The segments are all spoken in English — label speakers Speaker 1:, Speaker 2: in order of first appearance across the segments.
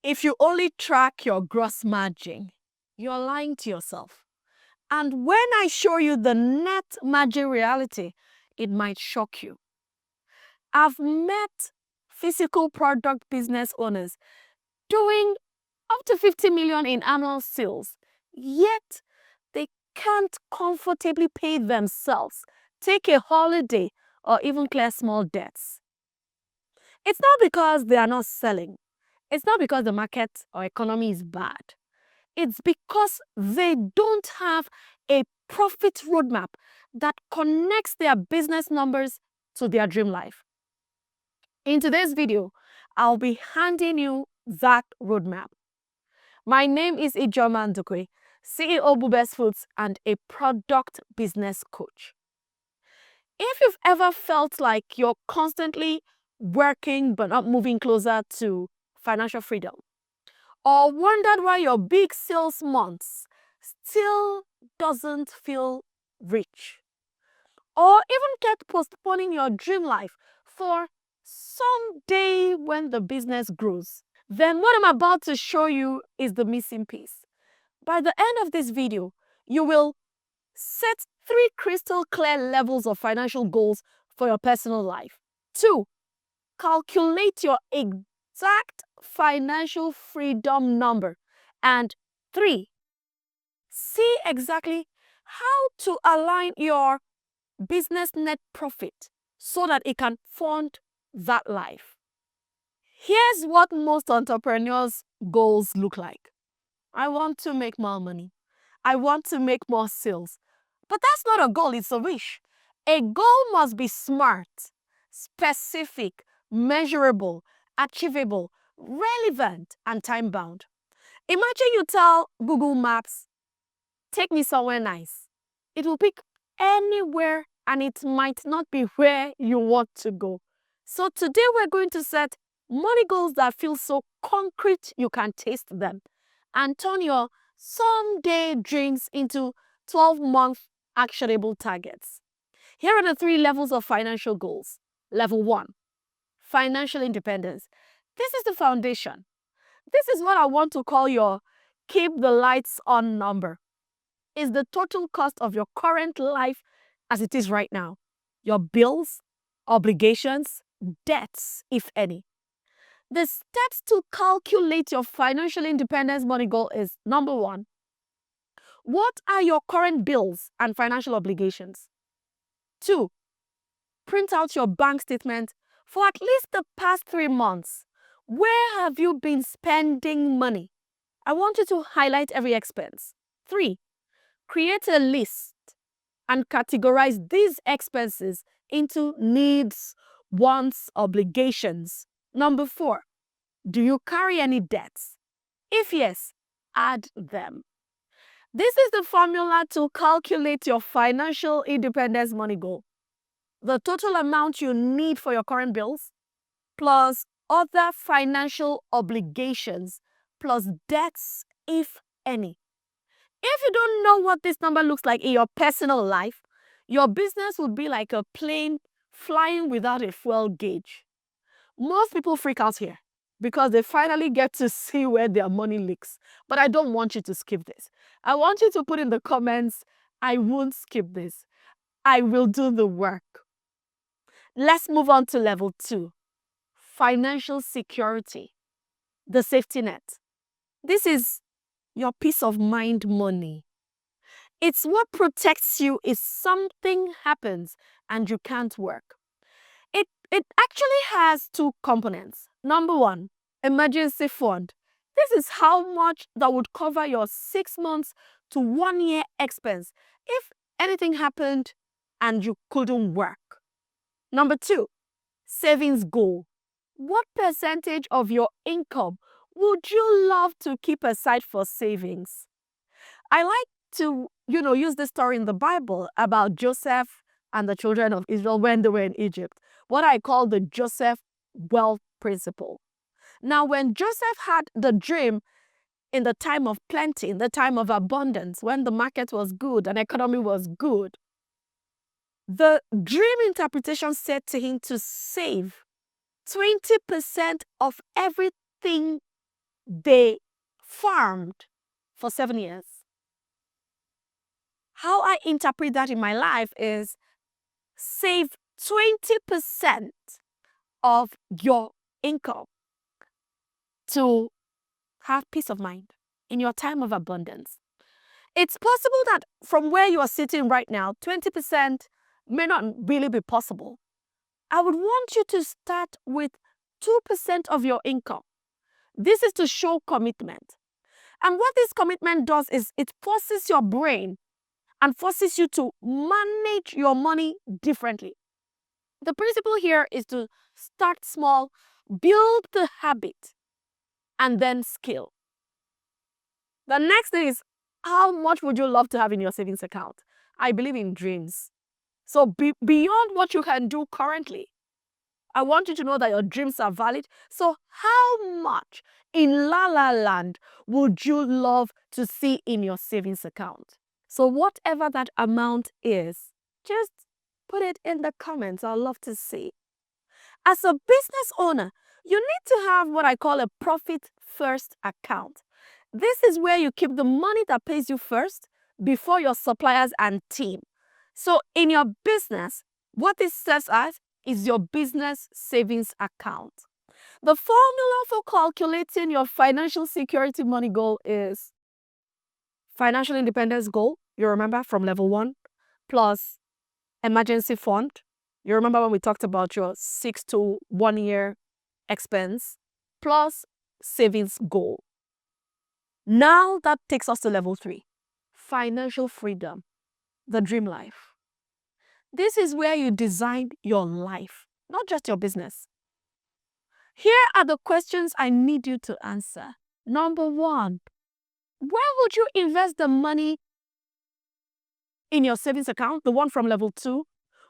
Speaker 1: If you only track your gross margin, you're lying to yourself. And when I show you the net margin reality, it might shock you. I've met physical product business owners doing up to 50 million in annual sales, yet they can't comfortably pay themselves, take a holiday, or even clear small debts. It's not because they are not selling. It's not because the market or economy is bad. It's because they don't have a profit roadmap that connects their business numbers to their dream life. In today's video, I'll be handing you that roadmap. My name is Ijoma Ndukwe, CEO Bubes Foods and a product business coach. If you've ever felt like you're constantly working but not moving closer to financial freedom, or wondered why your big sales months still doesn't feel rich, or even kept postponing your dream life for some day when the business grows, then what I'm about to show you is the missing piece. By the end of this video, you will set 3 crystal clear levels of financial goals for your personal life. 2, calculate your exact financial freedom number. And 3, see exactly how to align your business net profit so that it can fund that life. Here's what most entrepreneurs' goals look like. I want to make more money. I want to make more sales. But that's not a goal, it's a wish. A goal must be smart, specific, measurable, achievable, relevant, and time-bound. Imagine you tell Google Maps, take me somewhere nice. It will pick anywhere and it might not be where you want to go. So today we're going to set money goals that feel so concrete you can taste them and turn your someday dreams into 12-month actionable targets. Here are the 3 levels of financial goals. Level 1, financial independence. This is the foundation. This is what I want to call your keep the lights on number. Is the total cost of your current life as it is right now. Your bills, obligations, debts, if any. The steps to calculate your financial independence money goal is: number 1, what are your current bills and financial obligations? 2, print out your bank statement for at least the past 3 months. Where have you been spending money? I want you to highlight every expense. 3, create a list and categorize these expenses into needs, wants, obligations. Number 4, do you carry any debts? If yes, add them. This is the formula to calculate your financial independence money goal. The total amount you need for your current bills, plus other financial obligations, plus debts, if any. If you don't know what this number looks like in your personal life, your business would be like a plane flying without a fuel gauge. Most people freak out here because they finally get to see where their money leaks. But I don't want you to skip this. I want you to put in the comments, I won't skip this. I will do the work. Let's move on to level 2, financial security, the safety net. This is your peace of mind money. It's what protects you if something happens and you can't work. It actually has 2 components. Number 1, emergency fund. This is how much that would cover your 6 months to 1 year expense if anything happened and you couldn't work. Number 2, savings goal. What percentage of your income would you love to keep aside for savings? I like to, use this story in the Bible about Joseph and the children of Israel when they were in Egypt. What I call the Joseph wealth principle. Now, when Joseph had the dream in the time of plenty, in the time of abundance, when the market was good and economy was good, the dream interpretation said to him to save 20% of everything they farmed for 7 years. How I interpret that in my life is save 20% of your income to have peace of mind in your time of abundance. It's possible that from where you are sitting right now, 20% may not really be possible. I would want you to start with 2% of your income. This is to show commitment. And what this commitment does is it forces your brain and forces you to manage your money differently. The principle here is to start small, build the habit, and then scale. The next thing is, how much would you love to have in your savings account? I believe in dreams. So beyond what you can do currently, I want you to know that your dreams are valid. So how much in La La Land would you love to see in your savings account? So whatever that amount is, just put it in the comments. I'd love to see. As a business owner, you need to have what I call a profit first account. This is where you keep the money that pays you first before your suppliers and team. So in your business, what this serves as is your business savings account. The formula for calculating your financial security money goal is financial independence goal, you remember from level 1, plus emergency fund. You remember when we talked about your 6 to 1 year expense, plus savings goal. Now that takes us to level 3, financial freedom, the dream life. This is where you design your life, not just your business. Here are the questions I need you to answer. Number 1, where would you invest the money in your savings account, the one from level 2?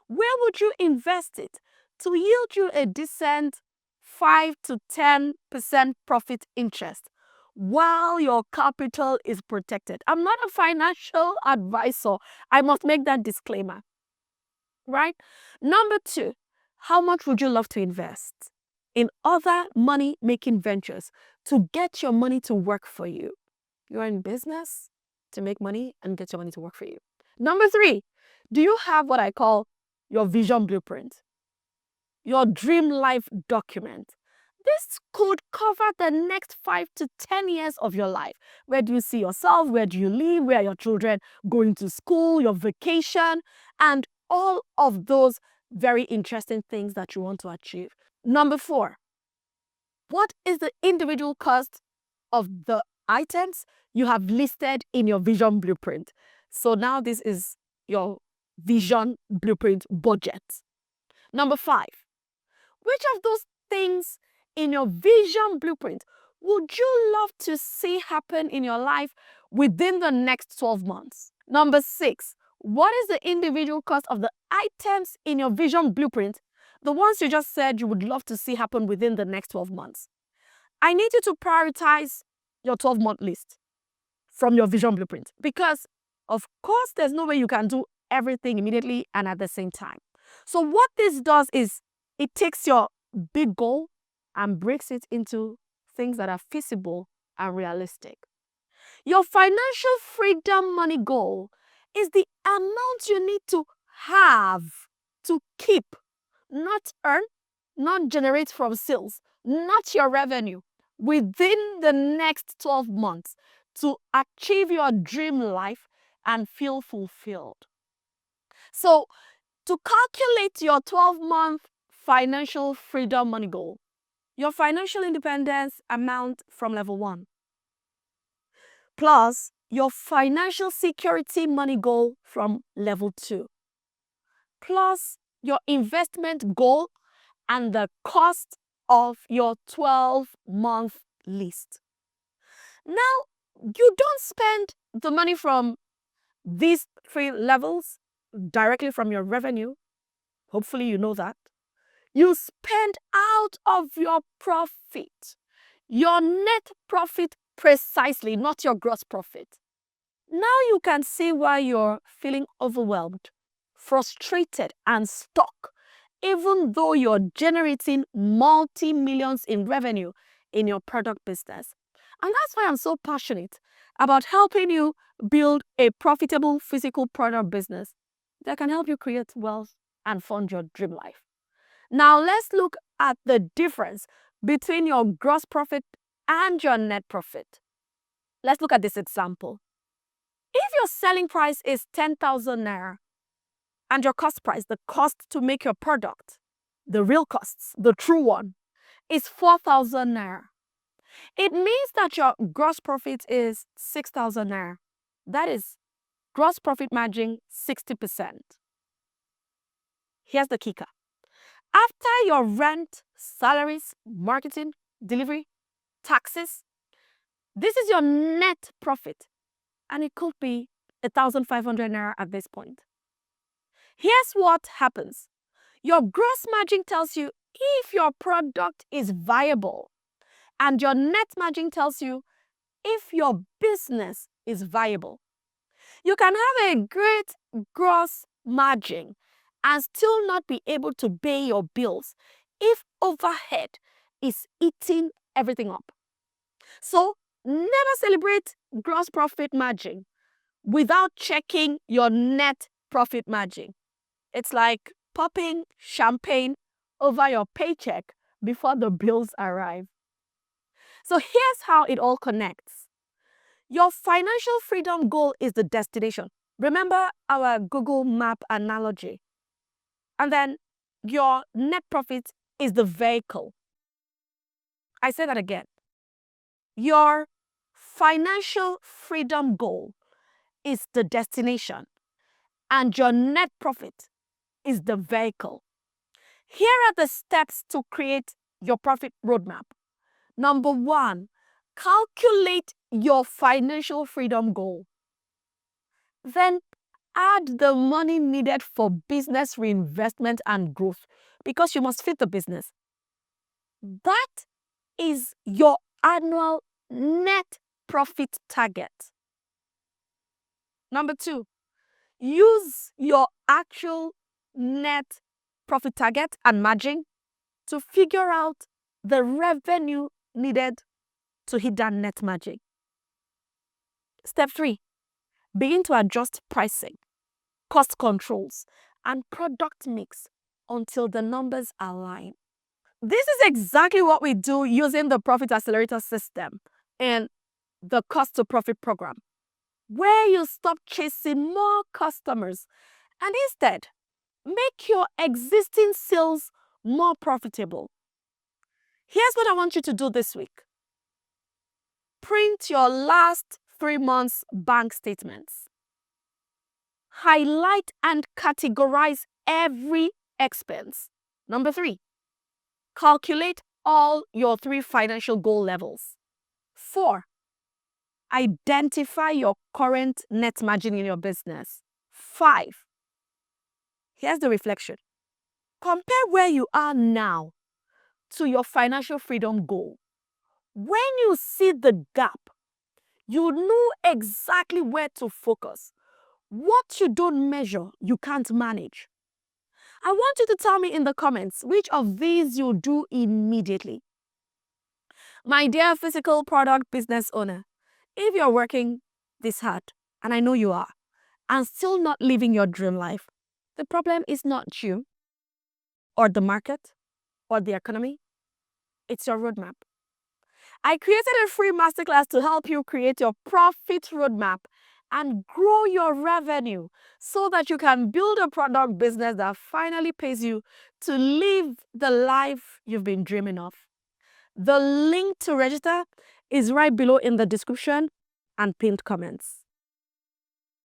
Speaker 1: Where would you invest it to yield you a decent 5 to 10% profit interest while your capital is protected? I'm not a financial advisor. I must make that disclaimer, right? Number 2, how much would you love to invest in other money-making ventures to get your money to work for you? You're in business to make money and get your money to work for you. Number 3, do you have what I call your vision blueprint, your dream life document? This could cover the next 5 to 10 years of your life. Where do you see yourself? Where do you live? Where are your children going to school? Your vacation? And all of those very interesting things that you want to achieve. Number 4, what is the individual cost of the items you have listed in your vision blueprint? So now this is your vision blueprint budget. Number 5, which of those things in your vision blueprint would you love to see happen in your life within the next 12 months? Number 6, what is the individual cost of the items in your vision blueprint, the ones you just said you would love to see happen within the next 12 months? I need you to prioritize your 12-month list from your vision blueprint because, of course, there's no way you can do everything immediately and at the same time. So what this does is it takes your big goal and breaks it into things that are feasible and realistic. Your financial freedom money goal is the amount you need to have to keep, not earn, not generate from sales, not your revenue, within the next 12 months to achieve your dream life and feel fulfilled. So, to calculate your 12-month financial freedom money goal, your financial independence amount from level 1, plus your financial security money goal from level 2, plus your investment goal and the cost of your 12-month list. Now, you don't spend the money from these 3 levels directly from your revenue. Hopefully you know that. You spend out of your profit, your net profit precisely, not your gross profit. Now you can see why you're feeling overwhelmed, frustrated, and stuck, even though you're generating multi-millions in revenue in your product business. And that's why I'm so passionate about helping you build a profitable physical product business that can help you create wealth and fund your dream life. Now, let's look at the difference between your gross profit and your net profit. Let's look at this example. If your selling price is 10,000 naira and your cost price, the cost to make your product, the real costs, the true one, is 4,000 naira, it means that your gross profit is 6,000 naira. That is gross profit margin 60%. Here's the kicker. After your rent, salaries, marketing, delivery, taxes, this is your net profit, and it could be 1,500 naira at this point. Here's what happens. Your gross margin tells you if your product is viable, and your net margin tells you if your business is viable. You can have a great gross margin and still not be able to pay your bills if overhead is eating everything up. So never celebrate gross profit margin without checking your net profit margin. It's like popping champagne over your paycheck before the bills arrive. So here's how it all connects. Your financial freedom goal is the destination. Remember our Google Map analogy. And then your net profit is the vehicle. I say that again. Your financial freedom goal is the destination, and your net profit is the vehicle. Here are the steps to create your profit roadmap. Number 1, calculate your financial freedom goal. Then add the money needed for business reinvestment and growth, because you must fit the business. That is your annual net profit target. Number 2, use your actual net profit target and margin to figure out the revenue needed to hit that net margin. Step 3, begin to adjust pricing, cost controls, and product mix until the numbers align. This is exactly what we do using the Profit Accelerator System and the Cost-to-Profit program, where you stop chasing more customers and instead make your existing sales more profitable. Here's what I want you to do this week. Print your last 3 months' bank statements. Highlight and categorize every expense. Number 3, calculate all your 3 financial goal levels. 4, identify your current net margin in your business. 5, here's the reflection. Compare where you are now to your financial freedom goal. When you see the gap, you know exactly where to focus. What you don't measure, you can't manage. I want you to tell me in the comments which of these you do immediately. My dear physical product business owner, if you're working this hard, and I know you are, and still not living your dream life, the problem is not you, or the market, or the economy. It's your roadmap. I created a free masterclass to help you create your profit roadmap and grow your revenue so that you can build a product business that finally pays you to live the life you've been dreaming of. The link to register is right below in the description and pinned comments.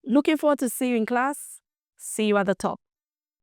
Speaker 1: Looking forward to see you in class. See you at the top.